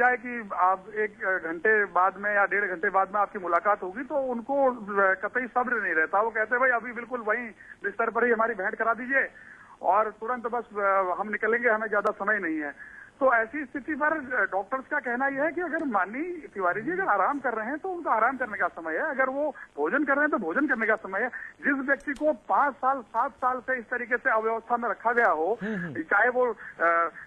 जाए कि आप 1 घंटे बाद में या 1.5 घंटे बाद में आपकी मुलाकात होगी, तो उनको कतई सब्र नहीं रहता। वो कहते हैं भाई अभी बिल्कुल वहीं बिस्तर पर ही हमारी भेंट करा दीजिए और तुरंत बस हम निकलेंगे, हमें ज्यादा समय नहीं है। तो ऐसी स्थिति पर डॉक्टर्स का कहना यह है कि अगर माननीय तिवारी जी अगर आराम कर रहे हैं तो उनका आराम करने का समय है, अगर वो भोजन कर रहे हैं तो भोजन करने का समय है। जिस व्यक्ति को 5 साल 7 साल से इस तरीके से अव्यवस्था में रखा गया हो, चाहे वो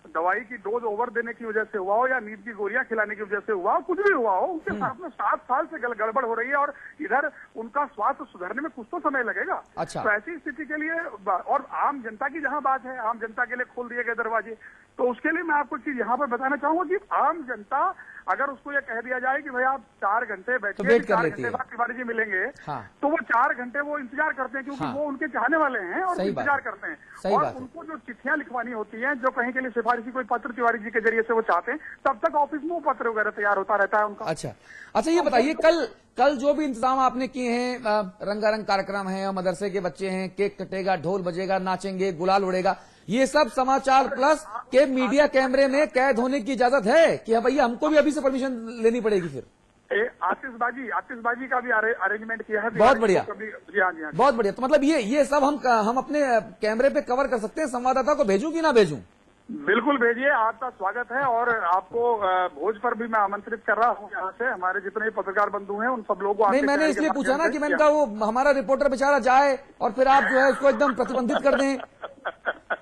दवाई की डोज ओवर देने की वजह से हुआ हो या नींद की गोलियां खिलाने की वजह से हुआ हो, कुछ भी हुआ हो, उनके साथ में 7 साल से गड़बड़ हो रही है और इधर उनका स्वास्थ्य सुधरने में कुछ तो समय लगेगा। अच्छा। तो ऐसी स्थिति के लिए और आम जनता की जहां बात है, आम जनता के लिए खोल दिए गए दरवाजे, तो उसके लिए मैं आपको चीज यहाँ पर बताना चाहूंगा कि आम जनता अगर उसको ये कह दिया जाए कि भाई आप 4 घंटे बैठिए, 4 घंटे बाद तिवारी जी मिलेंगे, हाँ। तो वो 4 घंटे वो इंतजार करते हैं, क्योंकि हाँ। वो उनके चाहने वाले हैं और इंतजार करते हैं। और उनको जो चिट्ठियां लिखवानी होती हैं, जो कहीं के लिए सिफारिशी कोई पत्र तिवारी जी के जरिए से वो चाहते हैं, तब तक ऑफिस में वो पत्र वगैरह तैयार होता रहता है उनका। अच्छा ये बताइए, कल जो भी इंतजाम आपने किए हैं, रंगारंग कार्यक्रम है, मदरसे के बच्चे हैं, केक कटेगा, ढोल बजेगा, नाचेंगे, गुलाल उड़ेगा, ये सब समाचार प्लस के मीडिया कैमरे में कैद होने की इजाजत है कि भैया हमको भी अभी से परमिशन लेनी पड़ेगी? फिर आतिशबाजी का भी अरेंजमेंट किया है। बहुत बढ़िया। जी हाँ। बहुत बढ़िया। तो मतलब ये सब हम अपने कैमरे पे कवर कर सकते हैं। संवाददाता को भेजूं कि ना भेजूं? बिल्कुल भेजिए, आपका स्वागत है। और आपको भोज पर भी मैं आमंत्रित कर रहा हूँ। यहाँ से हमारे जितने भी पत्रकार बंधु हैं उन सब लोगों को। नहीं, मैंने इसलिए पूछा ना कि मैंने कहा वो हमारा रिपोर्टर बेचारा जाए और फिर आप जो है उसको एकदम प्रतिबंधित कर दें,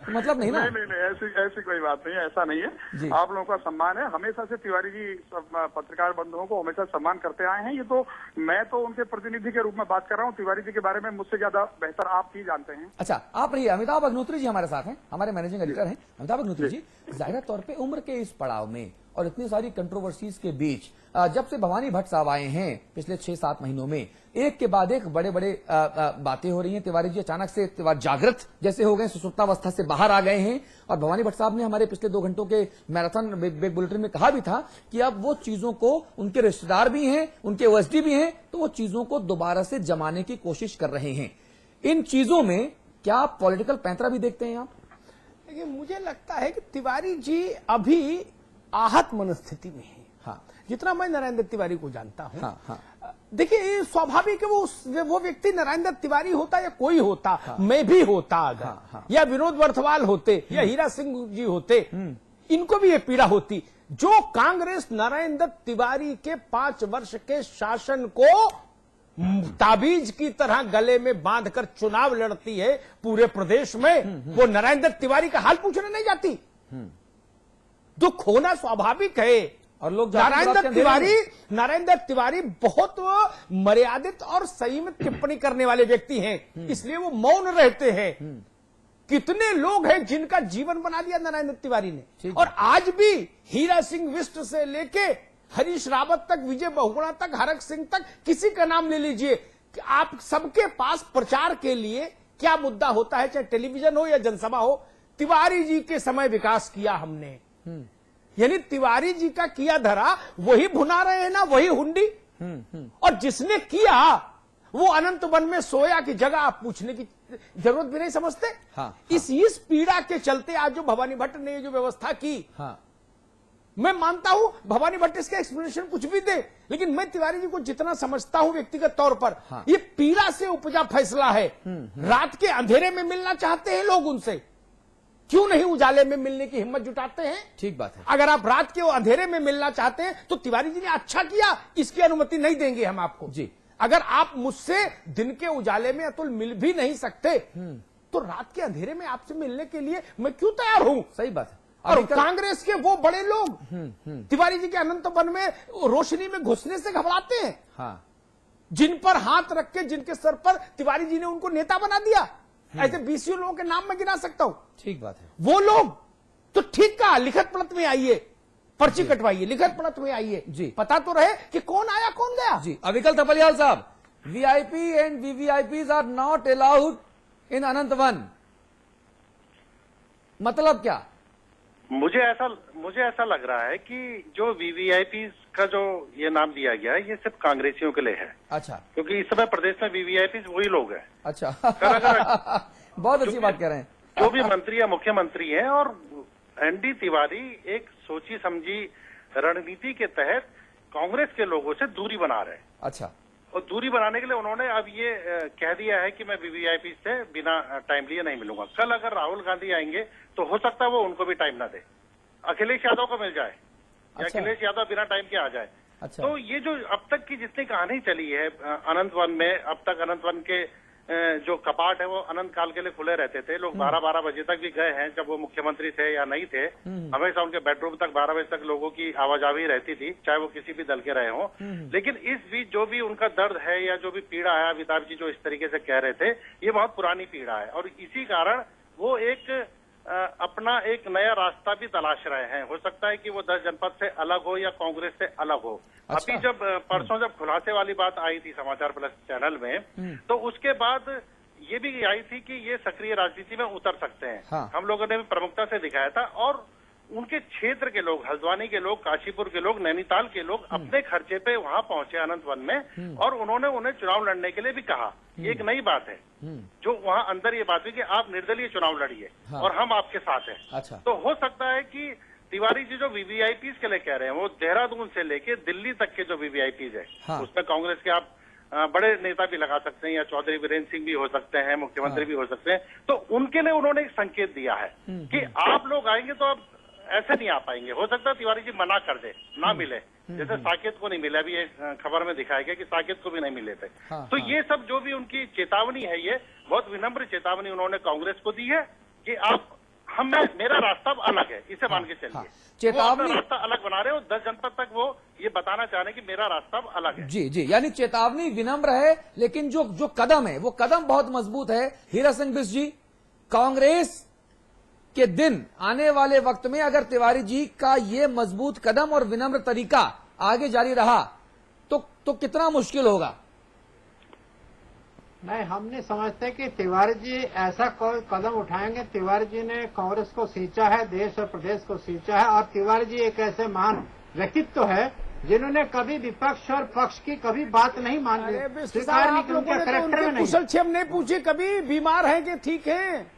मतलब नहीं ना? नहीं, ऐसी कोई बात नहीं है, ऐसा नहीं है। आप लोगों का सम्मान है, हमेशा से तिवारी जी पत्रकार बंधुओं को हमेशा सम्मान करते आए हैं। ये तो मैं तो उनके प्रतिनिधि के रूप में बात कर रहा हूँ। तिवारी जी के बारे में मुझसे ज्यादा बेहतर आप ही जानते हैं। अच्छा, आप रहिए। अमिताभ अग्निहोत्री जी हमारे साथ हैं, हमारे मैनेजिंग एडिटर हैं अमिताभ अग्निहोत्री जी। जाहिर तौर पे उम्र के इस पड़ाव में और इतनी सारी कंट्रोवर्सीज के बीच जब से भवानी भट्ट साहब आए हैं पिछले 6-7 महीनों में, एक के बाद एक बड़े बड़े बातें हो रही हैं। तिवारी जी अचानक से जागृत जैसे हो गए, सुसुप्तावस्था से बाहर आ गए हैं। और भवानी भट्ट साहब ने हमारे पिछले 2 घंटों के मैराथन बिग बुलेटिन में कहा भी था कि अब वो चीजों को, उनके रिश्तेदार भी हैं, उनके ओएसडी भी हैं, तो वो चीजों को दोबारा से जमाने की कोशिश कर रहे हैं। इन चीजों में क्या आप पॉलिटिकल पैंतरा भी देखते हैं आप? देखिए, मुझे लगता है कि तिवारी जी अभी आहत मनस्थिति में है। हाँ। जितना मैं नरेंद्र तिवारी को जानता हूँ, हाँ। देखिए स्वाभाविक है वो व्यक्ति नरेंद्र तिवारी होता या कोई होता, हाँ। मैं भी होता अगर, हाँ। या विनोद वर्धवाल होते या हीरा सिंह जी होते, इनको भी ये पीड़ा होती। जो कांग्रेस नरेंद्र तिवारी के 5 वर्ष के शासन को ताबीज की तरह गले में बांधकर चुनाव लड़ती है पूरे प्रदेश में, वो नरेंद्र तिवारी का हाल पूछने नहीं जाती। दुख होना स्वाभाविक है। और लोग नरेंद्र तिवारी बहुत मर्यादित और संयमित टिप्पणी करने वाले व्यक्ति हैं, इसलिए वो मौन रहते हैं। कितने लोग हैं जिनका जीवन बना दिया नरेंद्र तिवारी ने। और आज भी हीरा सिंह विष्ट से लेके हरीश रावत तक, विजय बहुगुणा तक, हरक सिंह तक, किसी का नाम ले लीजिए, आप सबके पास प्रचार के लिए क्या मुद्दा होता है, चाहे टेलीविजन हो या जनसभा हो। तिवारी जी के समय विकास किया हमने, यानी तिवारी जी का किया धरा वही भुना रहे हैं ना, वही हुंडी। और जिसने किया वो अनंत वन में सोया की जगह आप पूछने की जरूरत भी नहीं समझते। हाँ। इस पीड़ा के चलते आज जो भवानी भट्ट ने जो व्यवस्था की, हाँ। मैं मानता हूं भवानी भट्ट इसका एक्सप्लेनेशन कुछ भी दे, लेकिन मैं तिवारी जी को जितना समझता हूं व्यक्तिगत तौर पर, हाँ। ये पीड़ा से उपजा फैसला है। रात के अंधेरे में मिलना चाहते हैं लोग उनसे, क्यों नहीं उजाले में मिलने की हिम्मत जुटाते हैं? ठीक बात है। अगर आप रात के अंधेरे में मिलना चाहते हैं तो तिवारी जी ने अच्छा किया, इसकी अनुमति नहीं देंगे हम आपको जी। अगर आप मुझसे दिन के उजाले में अतुल मिल भी नहीं सकते, तो रात के अंधेरे में आपसे मिलने के लिए मैं क्यों तैयार हूं? सही बात है। और कांग्रेस के वो बड़े लोग तिवारी जी के अनंत वन में रोशनी में घुसने से घबराते हैं। हाँ। जिन पर हाथ रख के, जिनके सर पर तिवारी जी ने उनको नेता बना दिया, ऐसे 20 लोगों के नाम मैं गिना सकता हूं। ठीक बात है। वो लोग तो ठीक कहा, लिखत पढ़त में आइए, पर्ची कटवाइए, लिखत पढ़त में आइए जी, पता तो रहे कि कौन आया कौन गया जी। अविकल थपलियाल साहब, VIP and VIPs are not allowed in Anant Van, मतलब क्या? मुझे ऐसा लग रहा है कि जो वीवीआईपी का जो ये नाम दिया गया है, ये सिर्फ कांग्रेसियों के लिए है। अच्छा। क्योंकि इस समय प्रदेश में वीवीआईपी वही लोग हैं। अच्छा। बहुत अच्छी बात कह रहे हैं। जो भी मंत्री या मुख्यमंत्री हैं, और एनडी तिवारी एक सोची समझी रणनीति के तहत कांग्रेस के लोगों से दूरी बना रहे हैं। अच्छा, और दूरी बनाने के लिए उन्होंने अब ये कह दिया है कि मैं वीवीआईपी से बिना टाइम लिए नहीं मिलूंगा। कल अगर राहुल गांधी आएंगे तो हो सकता है वो उनको भी टाइम ना दे, अखिलेश यादव को मिल जाए या अच्छा। अखिलेश यादव बिना टाइम के आ जाए। अच्छा। तो ये जो अब तक की जितनी कहानी चली है अनंत वन में, अब तक अनंत वन के जो कपाट है वो अनंत काल के लिए खुले रहते थे। लोग 12-12 बजे तक भी गए हैं, जब वो मुख्यमंत्री थे या नहीं थे। हमेशा उनके बेडरूम तक 12 बजे तक लोगों की आवाजाही रहती थी, चाहे वो किसी भी दल के रहे हों। लेकिन इस बीच जो भी उनका दर्द है या जो भी पीड़ा है, अमिताभ जी जो इस तरीके से कह रहे थे, ये बहुत पुरानी पीड़ा है और इसी कारण वो एक अपना एक नया रास्ता भी तलाश रहे हैं। हो सकता है कि वो 10 जनपद से अलग हो या कांग्रेस से अलग हो। अच्छा। अभी जब परसों जब खुलासे वाली बात आई थी समाचार प्लस चैनल में, तो उसके बाद ये भी आई थी कि ये सक्रिय राजनीति में उतर सकते हैं। हाँ। हम लोगों ने भी प्रमुखता से दिखाया था और उनके क्षेत्र के लोग, हल्द्वानी के लोग, काशीपुर के लोग, नैनीताल के लोग अपने खर्चे पे वहां पहुंचे अनंत वन में और उन्होंने उन्हें चुनाव लड़ने के लिए भी कहा। ये एक नई बात है जो वहां अंदर ये बात हुई कि आप निर्दलीय चुनाव लड़िए हाँ। और हम आपके साथ हैं। अच्छा। तो हो सकता है कि तिवारी जी जो वीवीआईपीज के लिए कह रहे हैं वो देहरादून से लेके दिल्ली तक के जो वीवीआईपीज है, हाँ। उसमें कांग्रेस के आप बड़े नेता भी लगा सकते हैं या चौधरी वीरेंद्र सिंह भी हो सकते हैं, मुख्यमंत्री भी हो सकते हैं। तो उनके लिए उन्होंने एक संकेत दिया है कि आप लोग आएंगे तो आप ऐसे नहीं आ पाएंगे। हो सकता है तिवारी जी मना कर दे, ना मिले, जैसे साकेत को नहीं मिले। अभी एक खबर में दिखाया गया कि साकेत को भी नहीं मिले थे। हाँ, तो हाँ। ये सब जो भी उनकी चेतावनी है, ये बहुत विनम्र चेतावनी उन्होंने कांग्रेस को दी है कि आप मेरा रास्ता अब अलग है, इसे मान के चलिए। हाँ। वो चेतावनी अपना रास्ता अलग बना रहे हैं और 10 जनपद तक वो ये बताना चाह रहे हैं कि मेरा रास्ता अब अलग है। जी जी, यानी चेतावनी विनम्र है, लेकिन जो जो कदम है वो कदम बहुत मजबूत है। हीरा सिंह बिष्ट जी, कांग्रेस के दिन आने वाले वक्त में अगर तिवारी जी का ये मजबूत कदम और विनम्र तरीका आगे जारी रहा तो कितना मुश्किल होगा? नहीं, हम नहीं समझते कि तिवारी जी ऐसा कोई कदम उठाएंगे। तिवारी जी ने कांग्रेस को सींचा है, देश और प्रदेश को सींचा है और तिवारी जी एक ऐसे महान व्यक्तित्व है जिन्होंने कभी विपक्ष और पक्ष की कभी बात नहीं मानी, अरे स्वीकार नहीं आप की, लोगों उनके ने तो करेक्टर में उनके नहीं। कुशल क्षेम नहीं पूछे कभी, बीमार हैं कि ठीक हैं?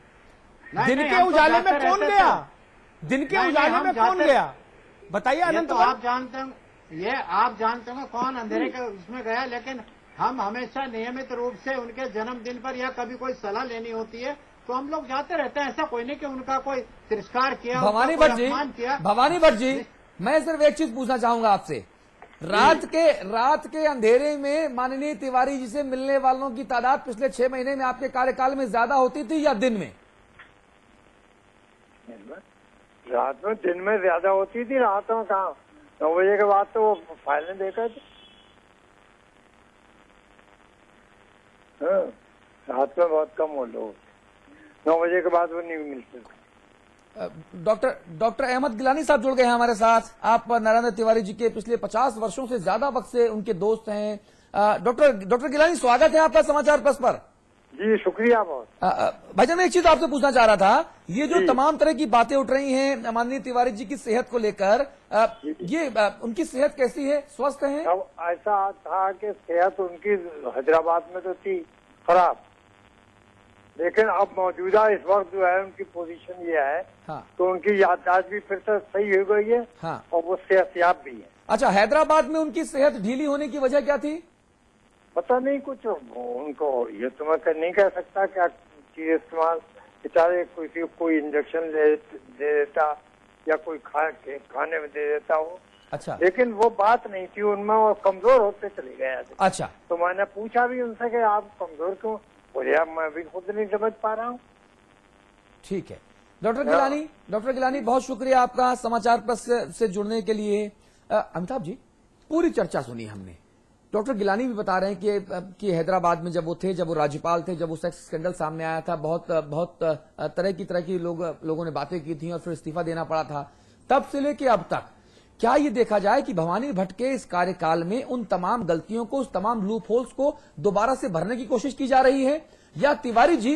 दिन नहीं, के हम तो उजाले में जाते कौन रहते गया? थे। दिन के नहीं, उजाले हम में कौन जाते- गया? बताइए ये अनंत तो वन। आप जानते हो, ये आप जानते हो कौन अंधेरे के उसमें गया। लेकिन हम हमेशा नियमित रूप से उनके जन्मदिन पर या कभी कोई सलाह लेनी होती है तो हम लोग जाते रहते हैं। ऐसा कोई नहीं कि उनका कोई तिरस्कार किया, भवानी उनका भट्ट कोई जी, अपमान किया। भवानी भट्ट जी, मैं सिर्फ एक चीज पूछना चाहूंगा आपसे। रात के अंधेरे में माननीय तिवारी जी से मिलने वालों की तादाद पिछले 6 महीने में आपके कार्यकाल में ज्यादा होती थी या दिन में? रात में, दिन में ज्यादा होती थी। रात में कहाँ, 9 बजे के बाद तो वो फाइलें देखा थे। हाँ, रात में बहुत कम वो लोग, 9 बजे के बाद वो नहीं मिलते थे। डॉक्टर अहमद गिलानी साहब जुड़ गए हैं हमारे साथ। आप नरेंद्र तिवारी जी के पिछले 50 वर्षों से ज्यादा वक्त से उनके दोस्त हैं। डॉक्टर गिलानी, स्वागत है आपका समाचार प्लस पर। जी शुक्रिया बहुत। भाईजान, मैं एक चीज आपसे पूछना चाह रहा था, ये जो तमाम तरह की बातें उठ रही हैं माननीय तिवारी जी की सेहत को लेकर, उनकी सेहत कैसी है, स्वस्थ है? अब ऐसा था कि सेहत उनकी हैदराबाद में तो थी खराब, लेकिन अब मौजूदा इस वक्त जो है उनकी पोजीशन ये है, हाँ। तो उनकी याददाश्त भी फिर से सही हो गई है, हाँ। और वो सेहतयाब भी है। अच्छा, हैदराबाद में उनकी सेहत ढीली होने की वजह क्या थी? पता नहीं, कुछ उनको ये तो मैं नहीं कह सकता क्या चीज इस्तेमाल, बेचारे किसी को कोई इंजेक्शन दे देता या कोई खाने में दे देता हो। अच्छा, लेकिन वो बात नहीं थी उनमें, और कमजोर होते चले गए। अच्छा, तो मैंने पूछा भी उनसे कि आप कमजोर क्यों? बोले यार मैं भी खुद नहीं समझ पा रहा हूँ। ठीक है। डॉक्टर गिलानी, बहुत शुक्रिया आपका समाचार प्लस से जुड़ने के लिए। अमिताभ जी, पूरी चर्चा सुनी हमने। डॉक्टर गिलानी भी बता रहे हैं कि हैदराबाद में जब वो राज्यपाल थे, जब वो सेक्स स्कैंडल सामने आया था, बहुत तरह की लोगों ने बातें की थी और फिर इस्तीफा देना पड़ा था। तब से लेके अब तक क्या ये देखा जाए कि भवानी भट्ट के इस कार्यकाल में उन तमाम गलतियों को, उस तमाम लूप होल्स को दोबारा से भरने की कोशिश की जा रही है, या तिवारी जी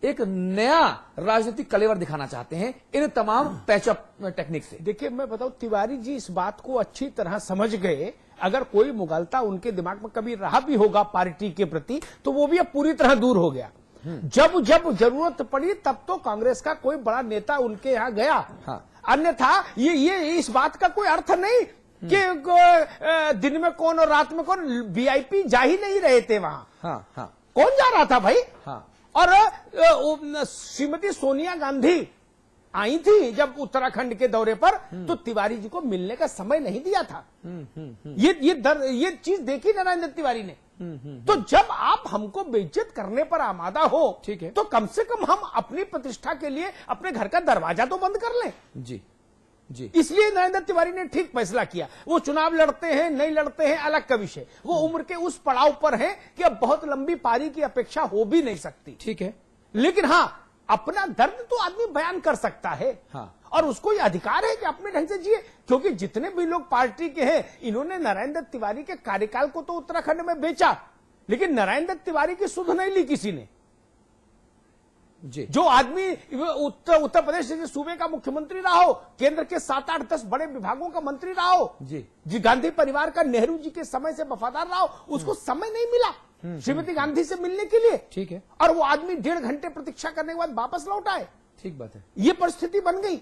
एक नया राजनीतिक कलेवर दिखाना चाहते हैं इन तमाम पैचअप टेक्निक से? देखिए, मैं बताऊं, तिवारी जी इस बात को अच्छी तरह समझ गए। अगर कोई मुगलता उनके दिमाग में कभी रहा भी होगा पार्टी के प्रति, तो वो भी अब पूरी तरह दूर हो गया। जब जरूरत पड़ी तब तो कांग्रेस का कोई बड़ा नेता उनके यहाँ गया। हाँ। अन्यथा ये इस बात का कोई अर्थ नहीं कि दिन में कौन और रात में कौन, वीआईपी जा ही नहीं रहे थे वहां। हाँ हाँ कौन जा रहा था भाई? हाँ। और श्रीमती सोनिया गांधी आई थी जब उत्तराखंड के दौरे पर, तो तिवारी जी को मिलने का समय नहीं दिया था। ये चीज देखी नरेंद्र तिवारी ने। तो जब आप हमको बेइज्जत करने पर आमादा हो, ठीक है, तो कम से कम हम अपनी प्रतिष्ठा के लिए अपने घर का दरवाजा तो बंद कर लें। जी जी। इसलिए नरेंद्र तिवारी ने ठीक फैसला किया। वो चुनाव लड़ते हैं नहीं लड़ते हैं अलग का विषय, वो उम्र के उस पड़ाव पर हैं कि अब बहुत लंबी पारी की अपेक्षा हो भी नहीं सकती। ठीक है, लेकिन हाँ, अपना दर्द तो आदमी बयान कर सकता है। हाँ। और उसको ये अधिकार है कि अपने ढंग से जिए, क्योंकि जितने भी लोग पार्टी के हैं, इन्होंने नरेंद्र तिवारी के कार्यकाल को तो उत्तराखंड में बेचा, लेकिन नरेंद्र तिवारी की सुध नहीं ली किसी ने। जी। जो आदमी उत्तर प्रदेश के सूबे का मुख्यमंत्री रहा हो, केंद्र के 7, 8, 10 बड़े विभागों का मंत्री रहा हो, जी गांधी परिवार का नेहरू जी के समय से वफादार रहा हो, उसको समय नहीं मिला श्रीमती गांधी से मिलने के लिए। ठीक है। और वो आदमी 1.5 घंटे प्रतीक्षा करने के बाद वापस लौट आए। ठीक बात है। ये परिस्थिति बन गई।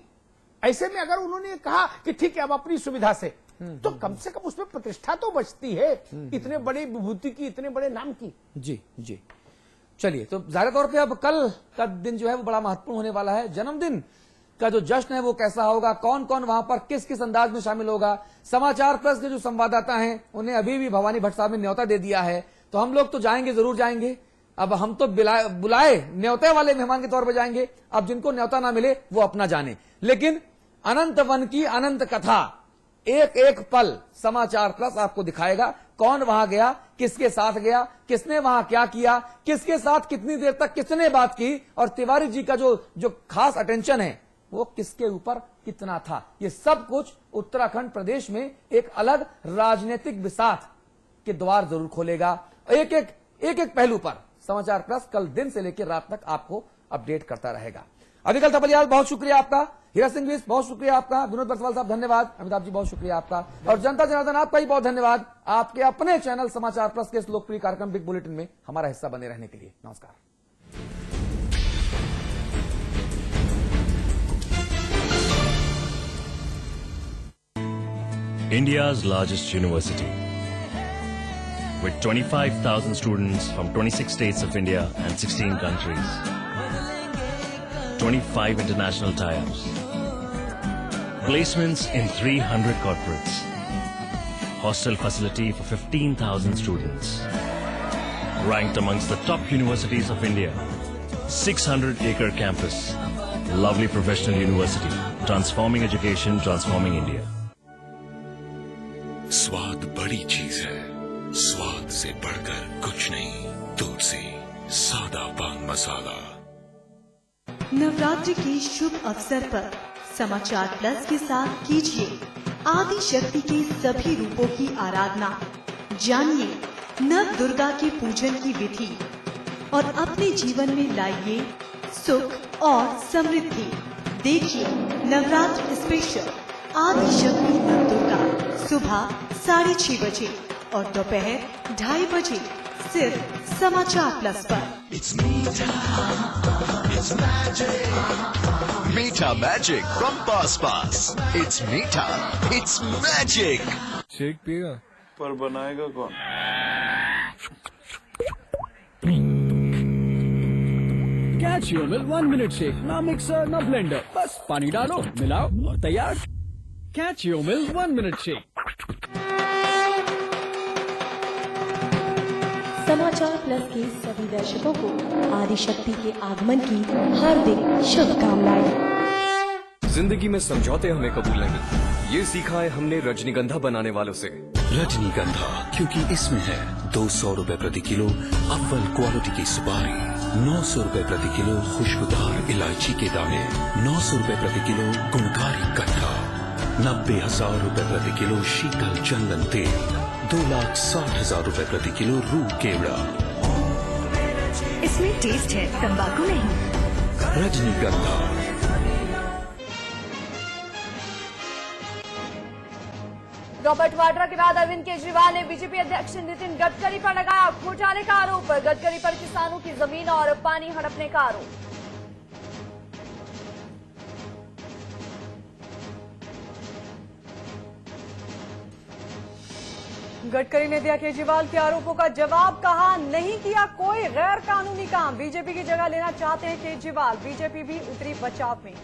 ऐसे में अगर उन्होंने कहा कि ठीक है अब अपनी सुविधा से, तो कम से कम उसमें प्रतिष्ठा तो बचती है, इतने बड़े विभूति की, इतने बड़े नाम की। जी जी। चलिए, तो जाहिर तौर पे अब कल का दिन जो है वो बड़ा महत्वपूर्ण होने वाला है। जन्मदिन का जो जश्न है वो कैसा होगा, कौन कौन वहां पर किस किस अंदाज में शामिल होगा। समाचार प्लस के जो संवाददाता हैं उन्हें अभी भी भवानी भट्ट साहब ने न्योता दे दिया है, तो हम लोग तो जाएंगे, जरूर जाएंगे। अब हम तो बुलाए न्योते वाले मेहमान के तौर पर जाएंगे, अब जिनको न्योता ना मिले वो अपना जाने। लेकिन अनंत वन की अनंत कथा, एक एक पल समाचार प्लस आपको दिखाएगा। कौन वहां गया, किसके साथ गया, किसने वहां क्या किया, किसके साथ कितनी देर तक किसने बात की, और तिवारी जी का जो खास अटेंशन है वो किसके ऊपर कितना था। ये सब कुछ उत्तराखंड प्रदेश में एक अलग राजनीतिक विसात के द्वार जरूर खोलेगा। एक एक पहलू पर समाचार प्लस कल दिन से लेकर रात तक आपको अपडेट करता रहेगा। अविकल थपलियाल, बहुत शुक्रिया आपका। हीरा सिंह भी बहुत शुक्रिया आपका। विनोद बरसवाल साहब धन्यवाद। अमिताभ जी बहुत शुक्रिया आपका। और जनता जनार्दन आपका ही बहुत धन्यवाद, आपके अपने चैनल समाचार प्लस के इस लोकप्रिय कार्यक्रम बिग बुलेटिन में हमारा हिस्सा बने रहने के लिए। नमस्कार। India's largest university, with 25,000 students from 26 states of India and 16 countries, 25 international tie-ups, placements in 300 corporates, hostel facility for 15,000 students, ranked amongst the top universities of India, 600-acre campus, lovely professional university, transforming education, transforming India. स्वाद बड़ी चीज है, स्वाद से बढ़कर कुछ नहीं, दूध से सादा पान मसाला। नवरात्रि के शुभ अवसर पर समाचार प्लस के साथ कीजिए आदि शक्ति के सभी रूपों की आराधना। जानिए नव दुर्गा के पूजन की विधि और अपने जीवन में लाइए सुख और समृद्धि। देखिए नवरात्र स्पेशल आदि शक्ति नव दुर्गा सुबह 6:30 बजे और दोपहर 2:30 बजे सिर्फ समाचार प्लस पर। मीठा magic from pass pass. It's मीठा, इट्स मैजिक। शेक पिएगा पर बनाएगा कौन? Catch your milk 1 minute shake, ना मिक्सर ना ब्लेंडर, बस पानी डालो, मिलाओ और तैयार। Catch your milk 1 minute shake. समाचार प्लस के सभी दर्शकों को आदिशक्ति के आगमन की हार्दिक शुभकामनाएं। जिंदगी में समझौते हमें कबूल नहीं, ये सीखा है हमने रजनीगंधा बनाने वालों से। रजनीगंधा, क्योंकि इसमें है 200 रुपए प्रति किलो अव्वल क्वालिटी की सुपारी, 900 रुपए प्रति किलो खुशबूदार इलायची के दाने, 900 रुपए प्रति किलो गुणकारी कट्टा, 90,000 रुपए प्रति किलो शीतल चंदन तेल, 2,60,000 रुपए प्रति किलो रूह केवड़ा। इसमें टेस्ट है, तंबाकू नहीं। रजनीगंधा। रॉबर्ट वाड्रा के बाद अरविंद केजरीवाल ने बीजेपी अध्यक्ष नितिन गडकरी पर लगाया घोटाले का आरोप। गडकरी पर किसानों की जमीन और पानी हड़पने का आरोप। गडकरी ने दिया केजरीवाल के आरोपों का जवाब, कहा नहीं किया कोई गैर कानूनी काम। बीजेपी की जगह लेना चाहते हैं केजरीवाल। बीजेपी भी उतरी बचाव में।